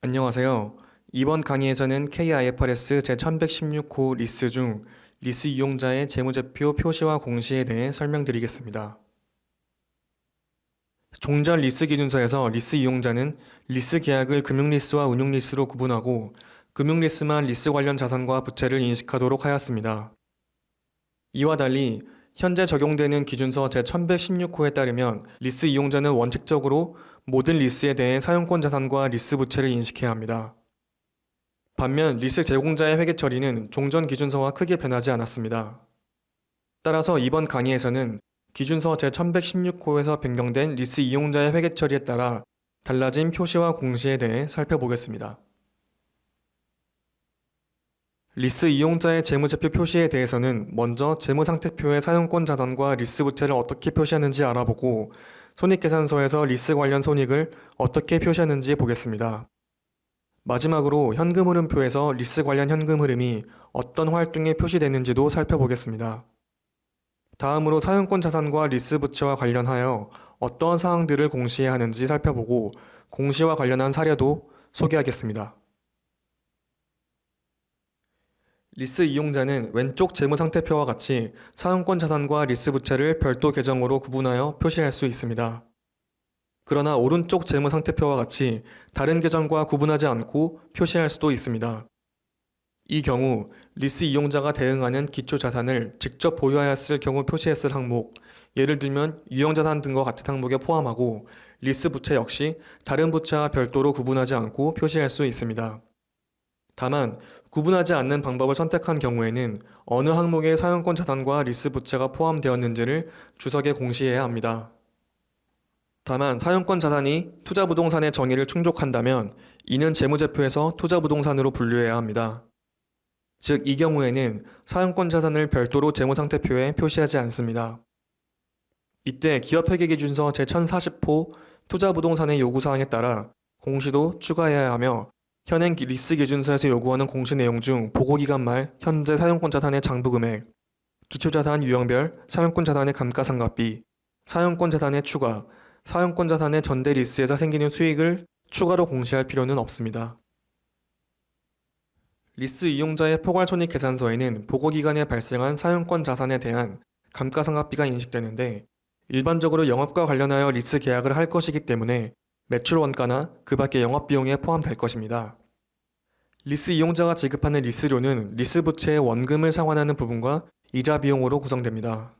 안녕하세요. 이번 강의에서는 KIFRS 제1116호 리스 중 리스 이용자의 재무제표 표시와 공시에 대해 설명드리겠습니다. 종전 리스 기준서에서 리스 이용자는 리스 계약을 금융리스와 운용리스로 구분하고 금융리스만 리스 관련 자산과 부채를 인식하도록 하였습니다. 이와 달리 현재 적용되는 기준서 제1116호에 따르면 리스 이용자는 원칙적으로 모든 리스에 대해 사용권 자산과 리스 부채를 인식해야 합니다. 반면 리스 제공자의 회계 처리는 종전 기준서와 크게 변하지 않았습니다. 따라서 이번 강의에서는 기준서 제1116호에서 변경된 리스 이용자의 회계 처리에 따라 달라진 표시와 공시에 대해 살펴보겠습니다. 리스 이용자의 재무제표 표시에 대해서는 먼저 재무상태표의 사용권 자산과 리스 부채를 어떻게 표시하는지 알아보고 손익계산서에서 리스 관련 손익을 어떻게 표시하는지 보겠습니다. 마지막으로 현금흐름표에서 리스 관련 현금 흐름이 어떤 활동에 표시되는지도 살펴보겠습니다. 다음으로 사용권 자산과 리스 부채와 관련하여 어떤 사항들을 공시해야 하는지 살펴보고 공시와 관련한 사례도 소개하겠습니다. 리스 이용자는 왼쪽 재무상태표와 같이 사용권 자산과 리스 부채를 별도 계정으로 구분하여 표시할 수 있습니다. 그러나 오른쪽 재무상태표와 같이 다른 계정과 구분하지 않고 표시할 수도 있습니다. 이 경우 리스 이용자가 대응하는 기초자산을 직접 보유하였을 경우 표시했을 항목, 예를 들면 유형자산 등과 같은 항목에 포함하고 리스 부채 역시 다른 부채와 별도로 구분하지 않고 표시할 수 있습니다. 다만 구분하지 않는 방법을 선택한 경우에는 어느 항목에 사용권 자산과 리스 부채가 포함되었는지를 주석에 공시해야 합니다. 다만 사용권 자산이 투자부동산의 정의를 충족한다면 이는 재무제표에서 투자부동산으로 분류해야 합니다. 즉, 이 경우에는 사용권 자산을 별도로 재무상태표에 표시하지 않습니다. 이때 기업회계기준서 제1040호 투자부동산의 요구사항에 따라 공시도 추가해야 하며 현행 리스 기준서에서 요구하는 공시 내용 중 보고기간 말 현재 사용권 자산의 장부금액, 기초자산 유형별 사용권 자산의 감가상각비, 사용권 자산의 추가, 사용권 자산의 전대 리스에서 생기는 수익을 추가로 공시할 필요는 없습니다. 리스 이용자의 포괄손익계산서에는 보고기간에 발생한 사용권 자산에 대한 감가상각비가 인식되는데 일반적으로 영업과 관련하여 리스 계약을 할 것이기 때문에 매출 원가나 그 밖의 영업비용에 포함될 것입니다. 리스 이용자가 지급하는 리스료는 리스 부채의 원금을 상환하는 부분과 이자 비용으로 구성됩니다.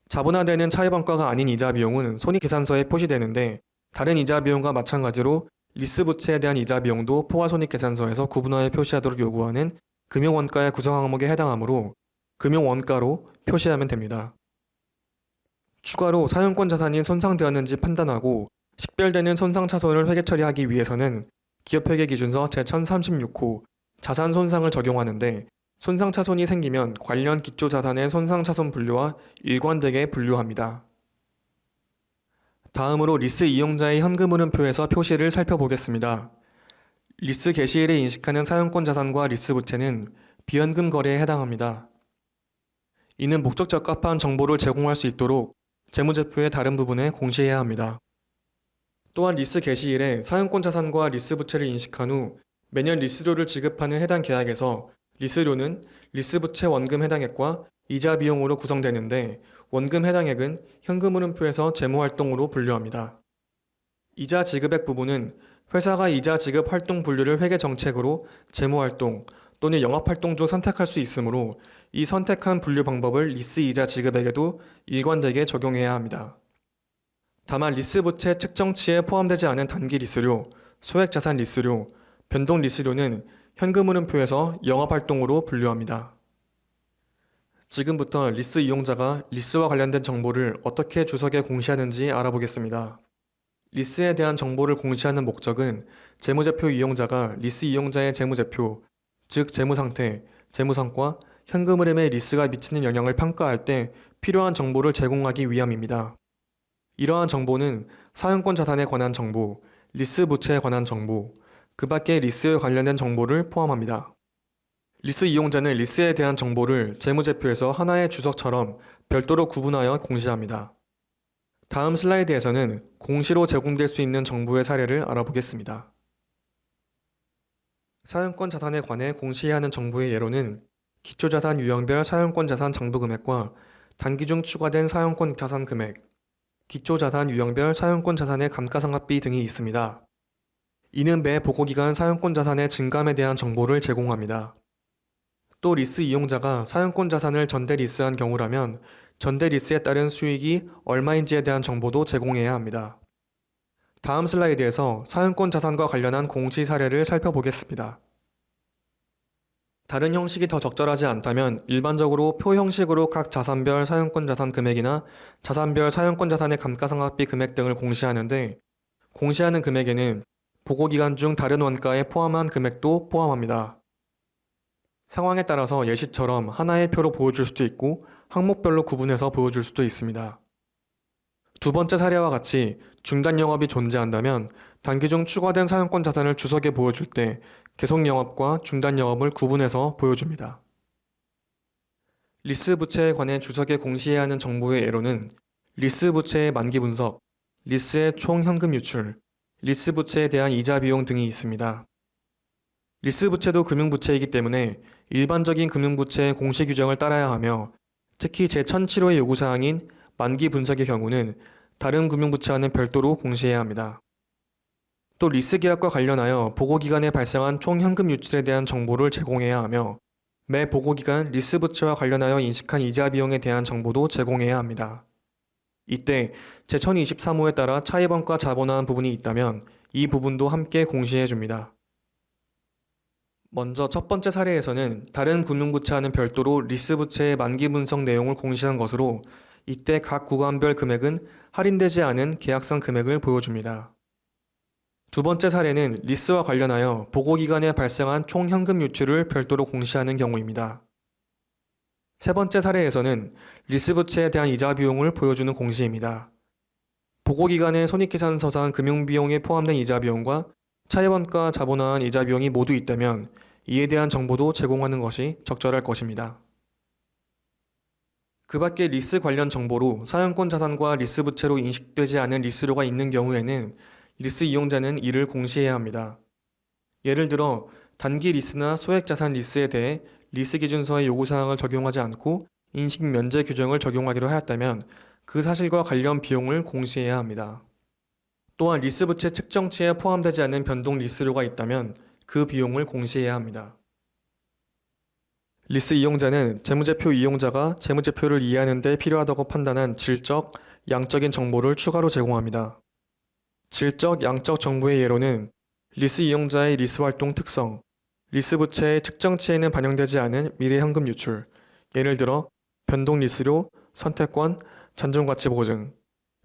자본화되는 차입원가가 아닌 이자 비용은 손익계산서에 표시되는데 다른 이자 비용과 마찬가지로 리스 부채에 대한 이자 비용도 포괄손익계산서에서 구분하여 표시하도록 요구하는 금융원가의 구성 항목에 해당하므로 금융원가로 표시하면 됩니다. 추가로 사용권 자산이 손상되었는지 판단하고 식별되는 손상 차손을 회계 처리하기 위해서는 기업회계기준서 제1036호 자산 손상을 적용하는데 손상 차손이 생기면 관련 기초자산의 손상 차손 분류와 일관되게 분류합니다. 다음으로 리스 이용자의 현금흐름표에서 표시를 살펴보겠습니다. 리스 개시일에 인식하는 사용권 자산과 리스 부채는 비현금 거래에 해당합니다. 이는 목적 적합한 정보를 제공할 수 있도록 재무제표의 다른 부분에 공시해야 합니다. 또한 리스 개시일에 사용권 자산과 리스 부채를 인식한 후 매년 리스료를 지급하는 해당 계약에서 리스료는 리스 부채 원금 해당액과 이자 비용으로 구성되는데 원금 해당액은 현금흐름표에서 재무활동으로 분류합니다. 이자 지급액 부분은 회사가 이자 지급 활동 분류를 회계 정책으로 재무활동 또는 영업활동 중 선택할 수 있으므로 이 선택한 분류 방법을 리스 이자 지급액에도 일관되게 적용해야 합니다. 다만 리스 부채 측정치에 포함되지 않은 단기 리스료, 소액자산 리스료, 변동 리스료는 현금흐름표에서 영업활동으로 분류합니다. 지금부터 리스 이용자가 리스와 관련된 정보를 어떻게 주석에 공시하는지 알아보겠습니다. 리스에 대한 정보를 공시하는 목적은 재무제표 이용자가 리스 이용자의 재무제표, 즉 재무상태, 재무성과 현금흐름에 리스가 미치는 영향을 평가할 때 필요한 정보를 제공하기 위함입니다. 이러한 정보는 사용권 자산에 관한 정보, 리스 부채에 관한 정보, 그 밖의 리스에 관련된 정보를 포함합니다. 리스 이용자는 리스에 대한 정보를 재무제표에서 하나의 주석처럼 별도로 구분하여 공시합니다. 다음 슬라이드에서는 공시로 제공될 수 있는 정보의 사례를 알아보겠습니다. 사용권 자산에 관해 공시해야 하는 정보의 예로는 기초자산 유형별 사용권 자산 장부 금액과 단기 중 추가된 사용권 자산 금액, 기초자산 유형별 사용권 자산의 감가상각비 등이 있습니다. 이는 매 보고기간 사용권 자산의 증감에 대한 정보를 제공합니다. 또 리스 이용자가 사용권 자산을 전대 리스한 경우라면 전대 리스에 따른 수익이 얼마인지에 대한 정보도 제공해야 합니다. 다음 슬라이드에서 사용권 자산과 관련한 공시 사례를 살펴보겠습니다. 다른 형식이 더 적절하지 않다면 일반적으로 표 형식으로 각 자산별 사용권 자산 금액이나 자산별 사용권 자산의 감가상각비 금액 등을 공시하는데, 공시하는 금액에는 보고기간 중 다른 원가에 포함한 금액도 포함합니다. 상황에 따라서 예시처럼 하나의 표로 보여줄 수도 있고 항목별로 구분해서 보여줄 수도 있습니다. 두 번째 사례와 같이 중단 영업이 존재한다면 단기 중 추가된 사용권 자산을 주석에 보여줄 때 계속 영업과 중단 영업을 구분해서 보여줍니다. 리스 부채에 관해 주석에 공시해야 하는 정보의 예로는 리스 부채의 만기 분석, 리스의 총 현금 유출, 리스 부채에 대한 이자 비용 등이 있습니다. 리스 부채도 금융부채이기 때문에 일반적인 금융부채의 공시 규정을 따라야 하며, 특히 제1007호의 요구사항인 만기 분석의 경우는 다른 금융부채와는 별도로 공시해야 합니다. 또 리스 계약과 관련하여 보고기간에 발생한 총 현금 유출에 대한 정보를 제공해야 하며, 매 보고기간 리스 부채와 관련하여 인식한 이자 비용에 대한 정보도 제공해야 합니다. 이때 제1023호에 따라 차입원가 자본화한 부분이 있다면 이 부분도 함께 공시해 줍니다. 먼저 첫 번째 사례에서는 다른 금융부채와는 별도로 리스 부채의 만기 분석 내용을 공시한 것으로, 이때 각 구간별 금액은 할인되지 않은 계약상 금액을 보여줍니다. 두 번째 사례는 리스와 관련하여 보고기간에 발생한 총 현금 유출을 별도로 공시하는 경우입니다. 세 번째 사례에서는 리스 부채에 대한 이자 비용을 보여주는 공시입니다. 보고기간에 손익계산서상 금융비용에 포함된 이자 비용과 차입원가 자본화한 이자 비용이 모두 있다면 이에 대한 정보도 제공하는 것이 적절할 것입니다. 그 밖에 리스 관련 정보로 사용권 자산과 리스 부채로 인식되지 않은 리스료가 있는 경우에는 리스 이용자는 이를 공시해야 합니다. 예를 들어 단기 리스나 소액자산 리스에 대해 리스 기준서의 요구사항을 적용하지 않고 인식 면제 규정을 적용하기로 하였다면 그 사실과 관련 비용을 공시해야 합니다. 또한 리스 부채 측정치에 포함되지 않은 변동 리스료가 있다면 그 비용을 공시해야 합니다. 리스 이용자는 재무제표 이용자가 재무제표를 이해하는 데 필요하다고 판단한 질적, 양적인 정보를 추가로 제공합니다. 질적, 양적 정보의 예로는 리스 이용자의 리스 활동 특성, 리스 부채의 측정치에는 반영되지 않은 미래 현금 유출, 예를 들어 변동 리스료, 선택권, 잔존가치 보증,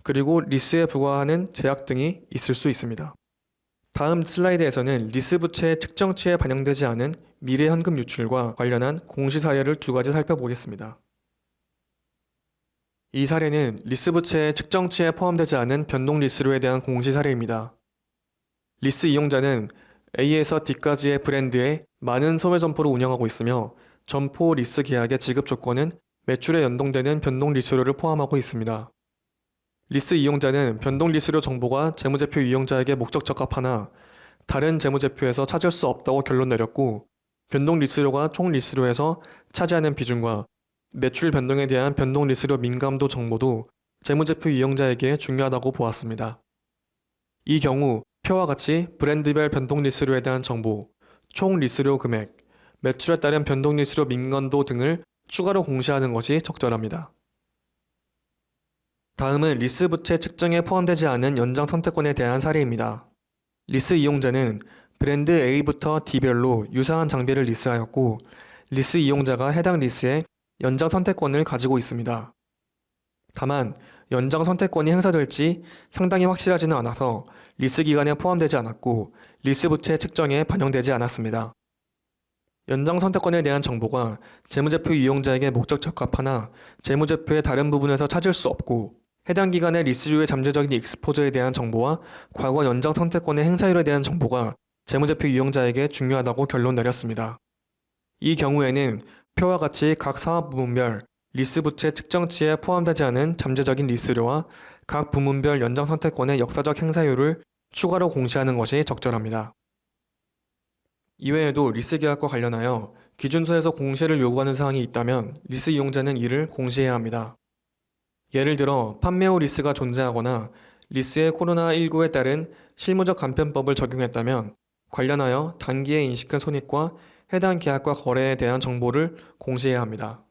그리고 리스에 부과하는 제약 등이 있을 수 있습니다. 다음 슬라이드에서는 리스 부채의 측정치에 반영되지 않은 미래 현금 유출과 관련한 공시 사례를 두 가지 살펴보겠습니다. 이 사례는 리스 부채의 측정치에 포함되지 않은 변동 리스료에 대한 공시 사례입니다. 리스 이용자는 A에서 D까지의 브랜드에 많은 소매 점포를 운영하고 있으며 점포 리스 계약의 지급 조건은 매출에 연동되는 변동 리스료를 포함하고 있습니다. 리스 이용자는 변동 리스료 정보가 재무제표 이용자에게 목적 적합하나 다른 재무제표에서 찾을 수 없다고 결론 내렸고, 변동 리스료가 총 리스료에서 차지하는 비중과 매출 변동에 대한 변동 리스료 민감도 정보도 재무제표 이용자에게 중요하다고 보았습니다. 이 경우 표와 같이 브랜드별 변동 리스료에 대한 정보, 총 리스료 금액, 매출에 따른 변동 리스료 민감도 등을 추가로 공시하는 것이 적절합니다. 다음은 리스 부채 측정에 포함되지 않은 연장 선택권에 대한 사례입니다. 리스 이용자는 브랜드 A부터 D별로 유사한 장비를 리스하였고, 리스 이용자가 해당 리스에 연장 선택권을 가지고 있습니다. 다만 연장 선택권이 행사될지 상당히 확실하지는 않아서 리스 기간에 포함되지 않았고 리스 부채 측정에 반영되지 않았습니다. 연장 선택권에 대한 정보가 재무제표 이용자에게 목적 적합하나 재무제표의 다른 부분에서 찾을 수 없고, 해당 기간의 리스료의 잠재적인 익스포저에 대한 정보와 과거 연장 선택권의 행사율에 대한 정보가 재무제표 이용자에게 중요하다고 결론 내렸습니다. 이 경우에는 표와 같이 각 사업 부문별 리스 부채 측정치에 포함되지 않은 잠재적인 리스료와 각 부문별 연장 선택권의 역사적 행사율을 추가로 공시하는 것이 적절합니다. 이외에도 리스 계약과 관련하여 기준서에서 공시를 요구하는 사항이 있다면 리스 이용자는 이를 공시해야 합니다. 예를 들어 판매 후 리스가 존재하거나 리스의 코로나19에 따른 실무적 간편법을 적용했다면 관련하여 단기에 인식한 손익과 해당 계약과 거래에 대한 정보를 공시해야 합니다.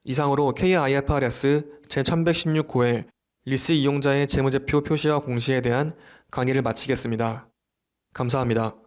이상으로 KIFRS 제1116호의 리스 이용자의 재무제표 표시와 공시에 대한 강의를 마치겠습니다. 감사합니다.